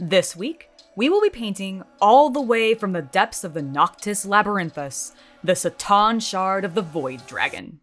This week, we will be painting all the way from the depths of the Noctis Labyrinthus, the Satan Shard of the Void Dragon.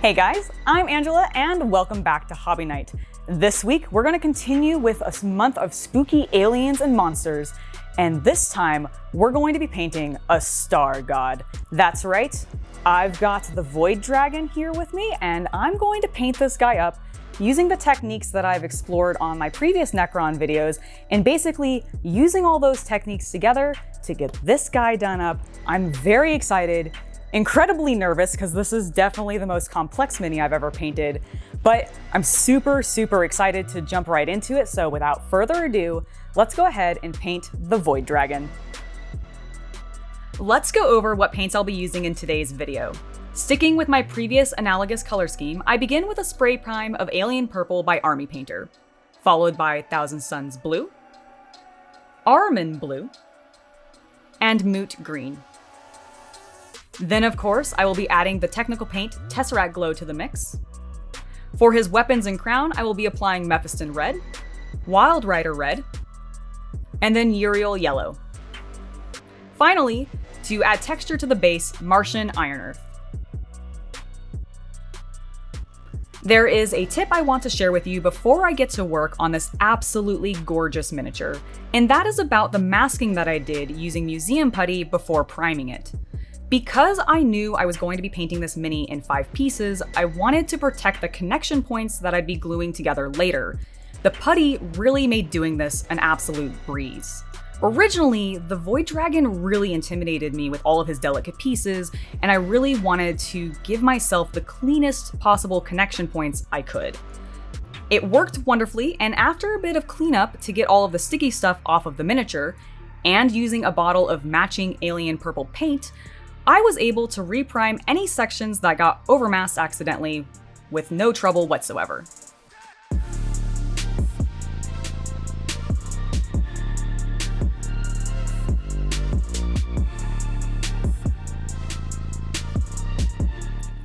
Hey guys, I'm Angela and welcome back to Hobby Night. This week, we're going to continue with a month of spooky aliens and monsters, and this time, we're going to be painting a star god. That's right, I've got the Void Dragon here with me, and I'm going to paint this guy up using the techniques that I've explored on my previous Necron videos, and basically using all those techniques together to get this guy done up. I'm very excited, incredibly nervous, because this is definitely the most complex mini I've ever painted, but I'm super excited to jump right into it. So without further ado, let's go ahead and paint the Void Dragon. Let's go over what paints I'll be using in today's video. Sticking with my previous analogous color scheme, I begin with a spray prime of Alien Purple by Army Painter, followed by Thousand Suns Blue, Ahriman Blue, and Moot Green. Then of course, I will be adding the technical paint Tesseract Glow to the mix. For his weapons and crown, I will be applying Mephiston Red, Wild Rider Red, and then Yriel Yellow. Finally, to add texture to the base, Martian Ironearth. There is a tip I want to share with you before I get to work on this absolutely gorgeous miniature, and that is about the masking that I did using museum putty before priming it. Because I knew I was going to be painting this mini in 5 pieces, I wanted to protect the connection points that I'd be gluing together later. The putty really made doing this an absolute breeze. Originally, the Void Dragon really intimidated me with all of his delicate pieces, and I really wanted to give myself the cleanest possible connection points I could. It worked wonderfully, and after a bit of cleanup to get all of the sticky stuff off of the miniature, and using a bottle of matching Alien Purple paint, I was able to reprime any sections that got overmasked accidentally with no trouble whatsoever.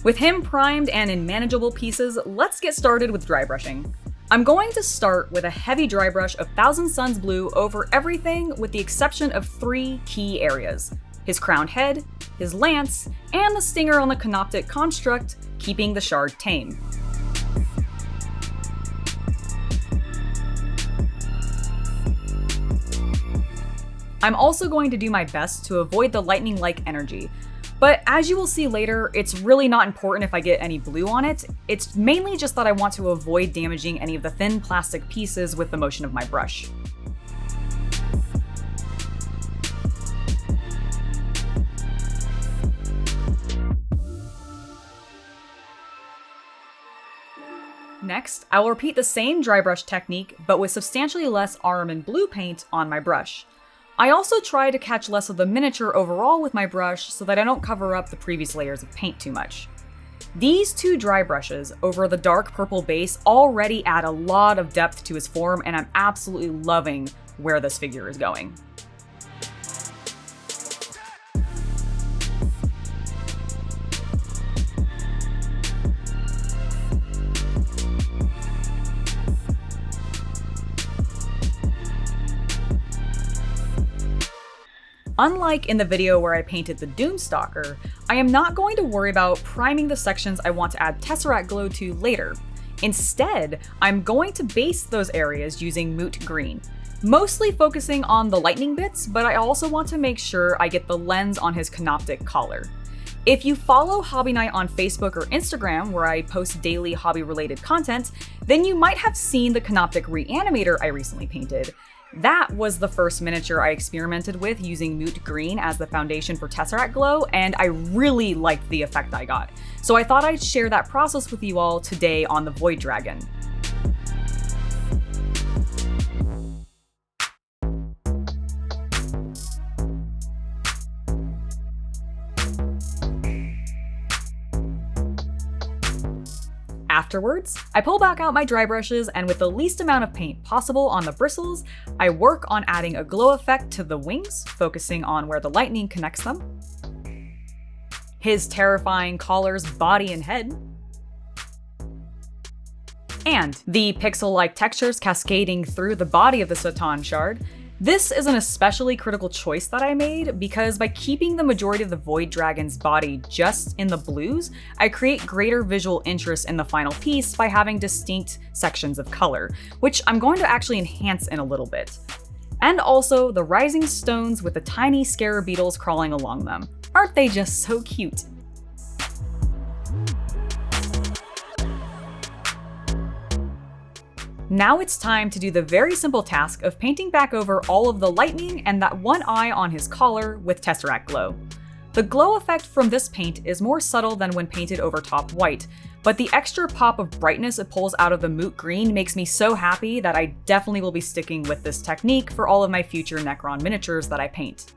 With him primed and in manageable pieces, let's get started with dry brushing. I'm going to start with a heavy dry brush of Thousand Suns Blue over everything with the exception of 3 key areas: his crowned head, his lance, and the stinger on the Canoptic construct, keeping the shard tame. I'm also going to do my best to avoid the lightning-like energy, but as you will see later, it's really not important if I get any blue on it. It's mainly just that I want to avoid damaging any of the thin plastic pieces with the motion of my brush. Next, I will repeat the same dry brush technique, but with substantially less Ahriman blue paint on my brush. I also try to catch less of the miniature overall with my brush so that I don't cover up the previous layers of paint too much. These 2 dry brushes over the dark purple base already add a lot of depth to his form, and I'm absolutely loving where this figure is going. Unlike in the video where I painted the Doomstalker, I am not going to worry about priming the sections I want to add Tesseract Glow to later. Instead, I'm going to base those areas using Moot Green, mostly focusing on the lightning bits, but I also want to make sure I get the lens on his Canoptic collar. If you follow Hobby Night on Facebook or Instagram, where I post daily hobby-related content, then you might have seen the Canoptic Reanimator I recently painted. That was the first miniature I experimented with using Moot Green as the foundation for Tesseract Glow, and I really liked the effect I got. So I thought I'd share that process with you all today on the Void Dragon. Afterwards, I pull back out my dry brushes, and with the least amount of paint possible on the bristles, I work on adding a glow effect to the wings, focusing on where the lightning connects them, his terrifying collar's body and head, and the pixel-like textures cascading through the body of the Satan shard. This is an especially critical choice that I made because by keeping the majority of the Void Dragon's body just in the blues, I create greater visual interest in the final piece by having distinct sections of color, which I'm going to actually enhance in a little bit. And also the rising stones with the tiny scarab beetles crawling along them. Aren't they just so cute? Now it's time to do the very simple task of painting back over all of the lightning and that one eye on his collar with Tesseract glow. The glow effect from this paint is more subtle than when painted over top white, but the extra pop of brightness it pulls out of the Moot green makes me so happy that I definitely will be sticking with this technique for all of my future Necron miniatures that I paint.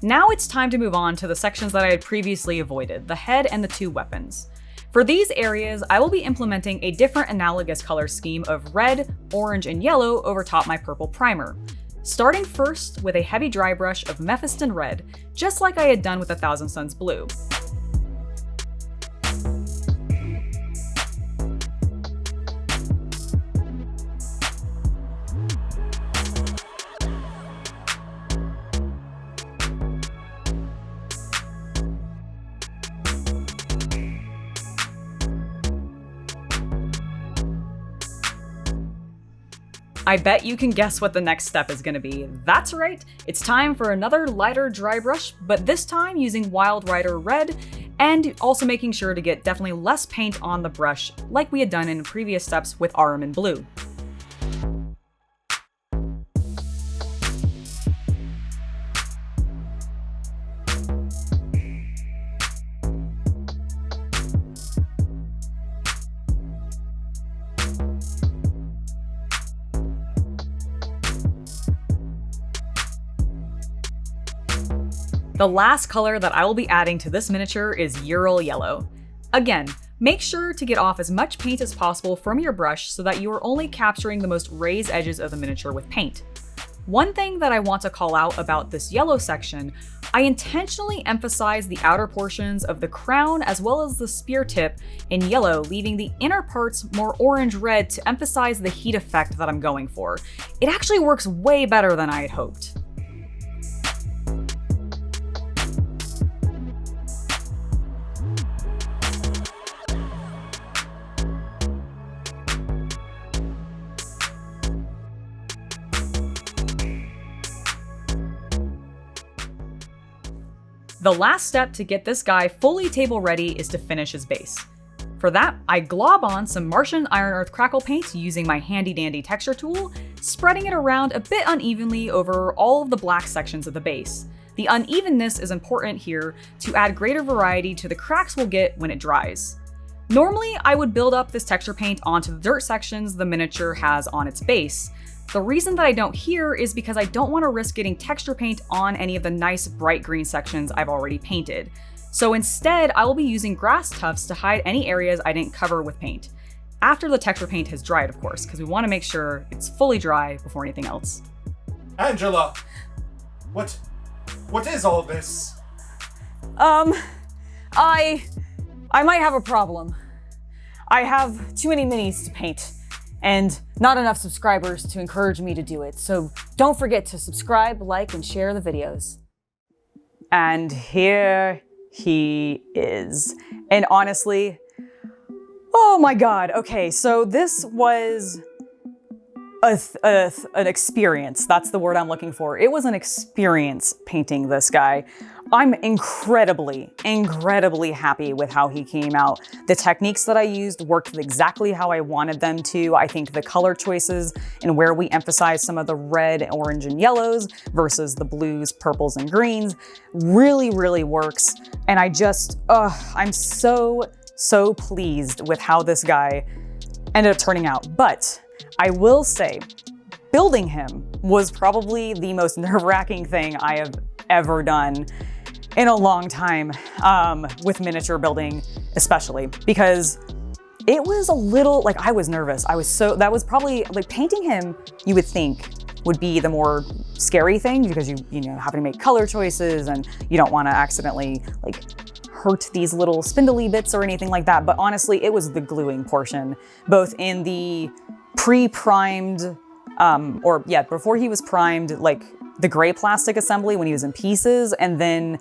Now it's time to move on to the sections that I had previously avoided, the head and the two weapons. For these areas, I will be implementing a different analogous color scheme of red, orange, and yellow over top my purple primer. Starting first with a heavy dry brush of Mephiston red, just like I had done with the Thousand Suns blue. I bet you can guess what the next step is going to be. That's right, it's time for another lighter dry brush, but this time using Wild Rider Red, and also making sure to get definitely less paint on the brush like we had done in previous steps with Ahriman Blue. The last color that I will be adding to this miniature is Yriel Yellow. Again, make sure to get off as much paint as possible from your brush so that you are only capturing the most raised edges of the miniature with paint. One thing that I want to call out about this yellow section, I intentionally emphasize the outer portions of the crown as well as the spear tip in yellow, leaving the inner parts more orange-red to emphasize the heat effect that I'm going for. It actually works way better than I had hoped. The last step to get this guy fully table ready is to finish his base. For that, I glob on some Martian Ironearth crackle paint using my handy dandy texture tool, spreading it around a bit unevenly over all of the black sections of the base. The unevenness is important here to add greater variety to the cracks we'll get when it dries. Normally, I would build up this texture paint onto the dirt sections the miniature has on its base. The reason that I don't here is because I don't want to risk getting texture paint on any of the nice bright green sections I've already painted. So instead, I will be using grass tufts to hide any areas I didn't cover with paint. After the texture paint has dried, of course, because we want to make sure it's fully dry before anything else. Angela! What is all this? I might have a problem. I have too many minis to paint, and not enough subscribers to encourage me to do it. So don't forget to subscribe, like, and share the videos. And here he is. And honestly, oh my god, okay, so this was an experience. That's the word I'm looking for. It was an experience painting this guy. I'm incredibly happy with how he came out. The techniques that I used worked exactly how I wanted them to. I think the color choices and where we emphasize some of the red, orange, and yellows versus the blues, purples, and greens really works. And I just, I'm so pleased with how this guy ended up turning out. But I will say, building him was probably the most nerve-wracking thing I have ever done in a long time, with miniature building especially, because it was a little, like, I was nervous. That was probably, like, painting him, you would think would be the more scary thing, because you know, having to make color choices and you don't want to accidentally, like, hurt these little spindly bits or anything like that. But honestly, it was the gluing portion, both in the pre-primed, before he was primed, like the gray plastic assembly when he was in pieces, and then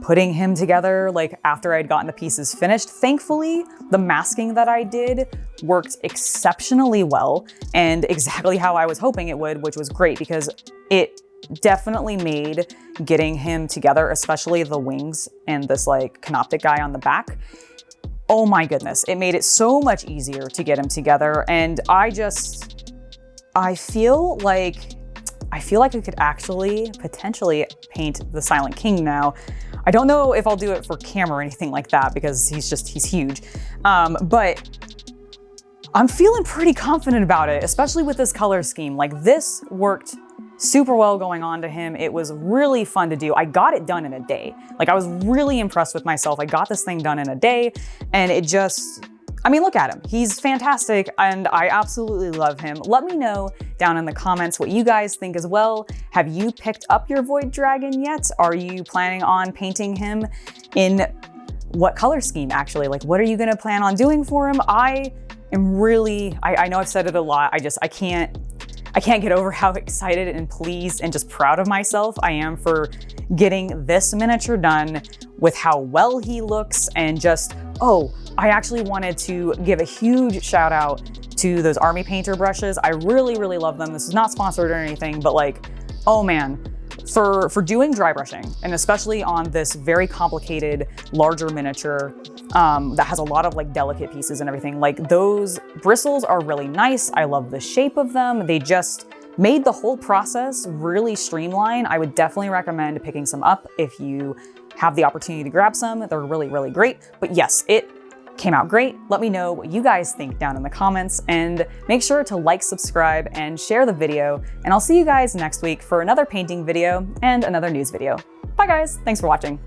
putting him together, like after I'd gotten the pieces finished. Thankfully, the masking that I did worked exceptionally well and exactly how I was hoping it would, which was great because it definitely made getting him together, especially the wings and this like canoptic guy on the back. Oh my goodness, it made it so much easier to get him together. And I feel like I could actually potentially paint the Silent King now. I don't know if I'll do it for camera or anything like that because he's huge. But I'm feeling pretty confident about it, especially with this color scheme. Like, this worked super well going on to him. It was really fun to do. I got it done in a day. Like, I was really impressed with myself. I got this thing done in a day, and it just, I mean, look at him. He's fantastic, and I absolutely love him. Let me know down in the comments what you guys think as well. Have you picked up your Void Dragon yet? Are you planning on painting him in what color scheme, actually? Like, what are you gonna plan on doing for him? I know I've said it a lot. I can't get over how excited and pleased and just proud of myself I am for getting this miniature done with how well he looks. And just, I actually wanted to give a huge shout out to those Army Painter brushes. I really, really love them. This is not sponsored or anything, but like, oh man, for doing dry brushing, and especially on this very complicated, larger miniature that has a lot of like delicate pieces and everything, like those bristles are really nice. I love the shape of them. They just made the whole process really streamlined. I would definitely recommend picking some up if you have the opportunity to grab some. They're really, really great. But yes, it came out great. Let me know what you guys think down in the comments, and make sure to like, subscribe, and share the video. And I'll see you guys next week for another painting video and another news video. Bye guys, thanks for watching.